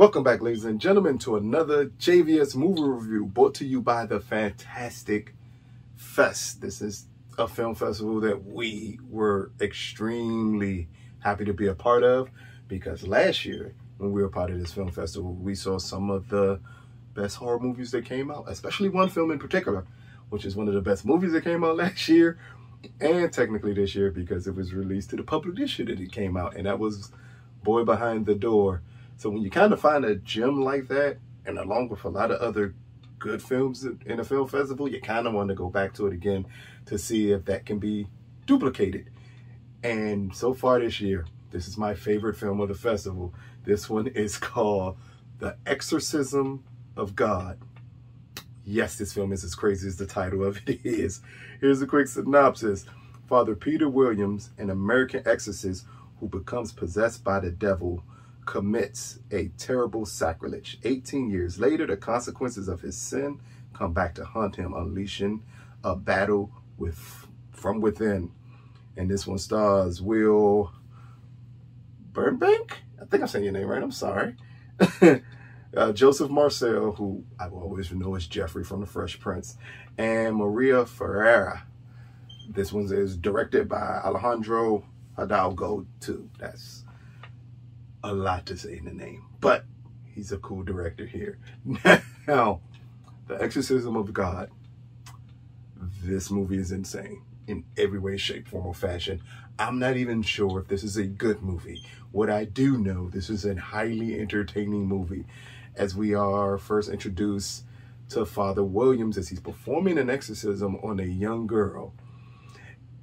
Welcome back, ladies and gentlemen, to another JVS movie review brought to you by the Fantastic Fest. This is a film festival that we were extremely happy to be a part of because last year, when we were part of this film festival, we saw some of the best horror movies that came out, especially one film in particular, which is one of the best movies that came out last year and technically this year because it was released to the public this year that it came out, and that was Boy Behind the Door. So when you kind of find a gem like that, and along with a lot of other good films in a film festival, you kind of want to go back to it again to see if that can be duplicated. And so far this year, this is my favorite film of the festival. This one is called The Exorcism of God. Yes, this film is as crazy as the title of it is. Here's a quick synopsis. Father Peter Williams, an American exorcist who becomes possessed by the devil, commits a terrible sacrilege. 18 years later, the consequences of his sin come back to haunt him, unleashing a battle from within. And this one stars Will Beinbrink? I think I'm saying your name right. I'm sorry. Joseph Marcell, who I will always know as Jeffrey from The Fresh Prince, and María Faría. This one is directed by Alejandro Hidalgo, too. That's a lot to say in the name, but he's a cool director here. Now, The Exorcism of God. This movie is insane in every way, shape, form, or fashion. I'm not even sure if this is a good movie. What I do know, this is a highly entertaining movie, as we are first introduced to Father Williams as he's performing an exorcism on a young girl.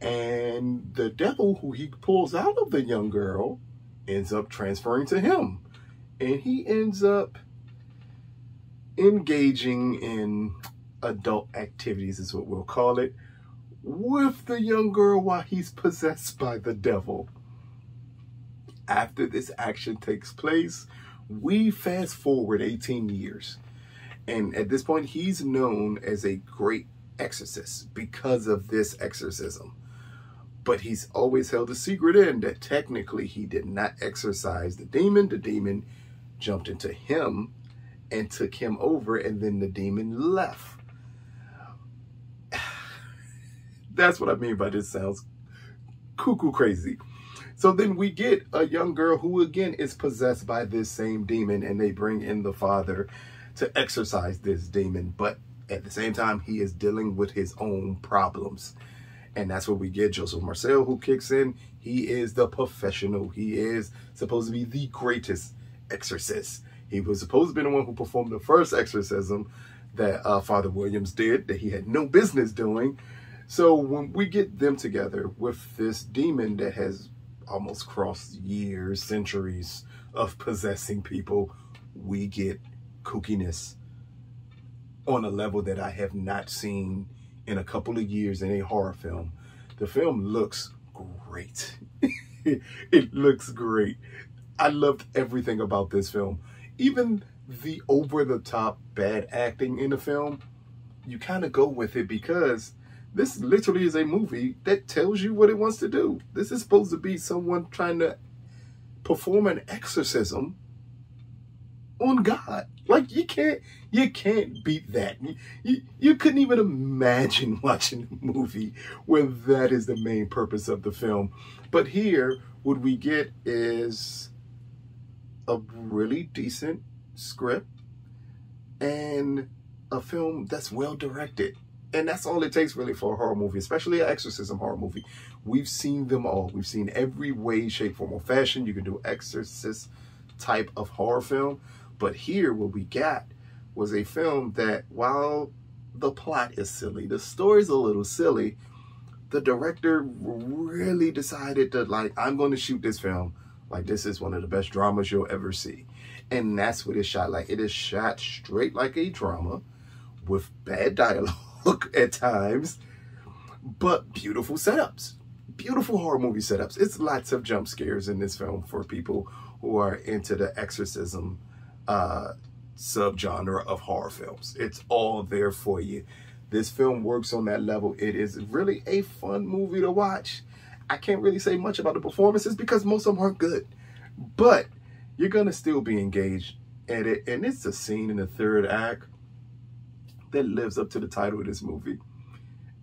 And the devil who he pulls out of the young girl ends up transferring to him. And he ends up engaging in adult activities, is what we'll call it, with the young girl while he's possessed by the devil. After this action takes place, we fast forward 18 years. And at this point, he's known as a great exorcist because of this exorcism. But he's always held a secret in that technically he did not exorcise the demon. The demon jumped into him and took him over, and then the demon left. That's what I mean by this sounds cuckoo crazy. So then we get a young girl who again is possessed by this same demon, and they bring in the father to exorcise this demon. But at the same time, he is dealing with his own problems. And that's where we get Joseph Marcell, who kicks in. He is the professional. He is supposed to be the greatest exorcist. He was supposed to be the one who performed the first exorcism that Father Williams did, that he had no business doing. So when we get them together with this demon that has almost crossed years, centuries of possessing people, we get kookiness on a level that I have not seen in a couple of years in a horror film. The film looks great. It looks great. I loved everything about this film. Even the over-the-top bad acting in the film, you kind of go with it because this literally is a movie that tells you what it wants to do. This is supposed to be someone trying to perform an exorcism on God. Like, you can't beat that. You couldn't even imagine watching a movie where that is the main purpose of the film. But here, what we get is a really decent script and a film that's well directed. And that's all it takes really for a horror movie, especially an exorcism horror movie. We've seen them all. We've seen every way, shape, form, or fashion you can do exorcist type of horror film. But here, what we got was a film that, while the plot is silly, the story's a little silly, the director really decided to, like, I'm going to shoot this film like this is one of the best dramas you'll ever see. And that's what it's shot like. It is shot straight like a drama with bad dialogue at times, but beautiful setups. Beautiful horror movie setups. It's lots of jump scares in this film for people who are into the exorcism subgenre of horror films. It's all there for you. This film works on that level. It is really a fun movie to watch. I can't really say much about the performances because most of them aren't good, but you're gonna still be engaged And it's a scene in the third act that lives up to the title of this movie.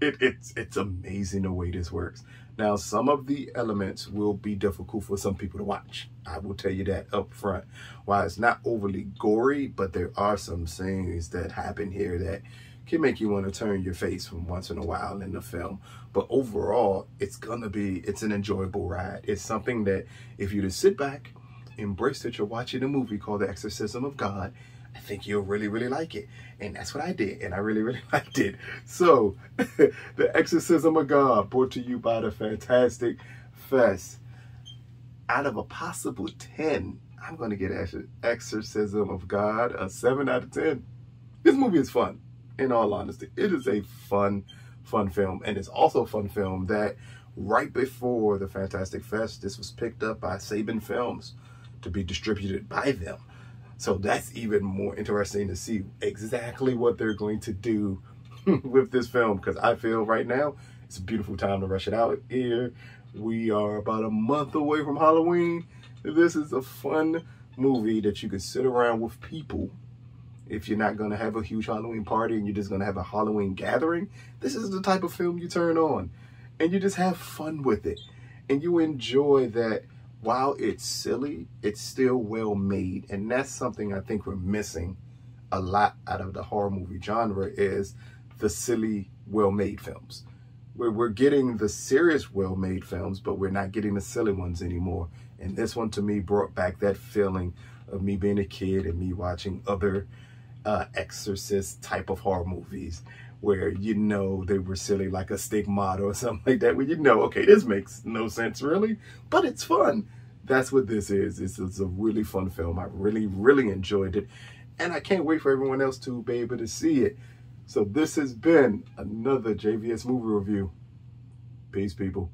It's amazing the way this works. Now, some of the elements will be difficult for some people to watch. I will tell you that up front. While it's not overly gory, but there are some scenes that happen here that can make you want to turn your face from once in a while in the film. But overall, it's an enjoyable ride. It's something that if you just sit back, embrace that you're watching a movie called The Exorcism of God, I think you'll really, really like it. And that's what I did. And I really, really liked it. So, The Exorcism of God, brought to you by the Fantastic Fest. Out of a possible 10, I'm going to get Exorcism of God a 7 out of 10. This movie is fun, in all honesty. It is a fun film. And it's also a fun film that right before the Fantastic Fest, this was picked up by Sabanfilms to be distributed by them. So that's even more interesting to see exactly what they're going to do with this film, because I feel right now it's a beautiful time to rush it out here. We are about a month away from Halloween. This is a fun movie that you can sit around with people. If you're not going to have a huge Halloween party and you're just going to have a Halloween gathering, this is the type of film you turn on and you just have fun with it. And you enjoy that. While it's silly, it's still well made. And that's something I think we're missing a lot out of the horror movie genre, is the silly, well-made films. We're getting the serious, well-made films, but we're not getting the silly ones anymore. And this one, to me, brought back that feeling of me being a kid and me watching other exorcist type of horror movies where, you know, they were silly, like a Stigmata or something like that, where you know, okay, this makes no sense really, but it's fun. That's what this is. It's a really fun film. I really, really enjoyed it. And I can't wait for everyone else to be able to see it. So this has been another JVS movie review. Peace, people.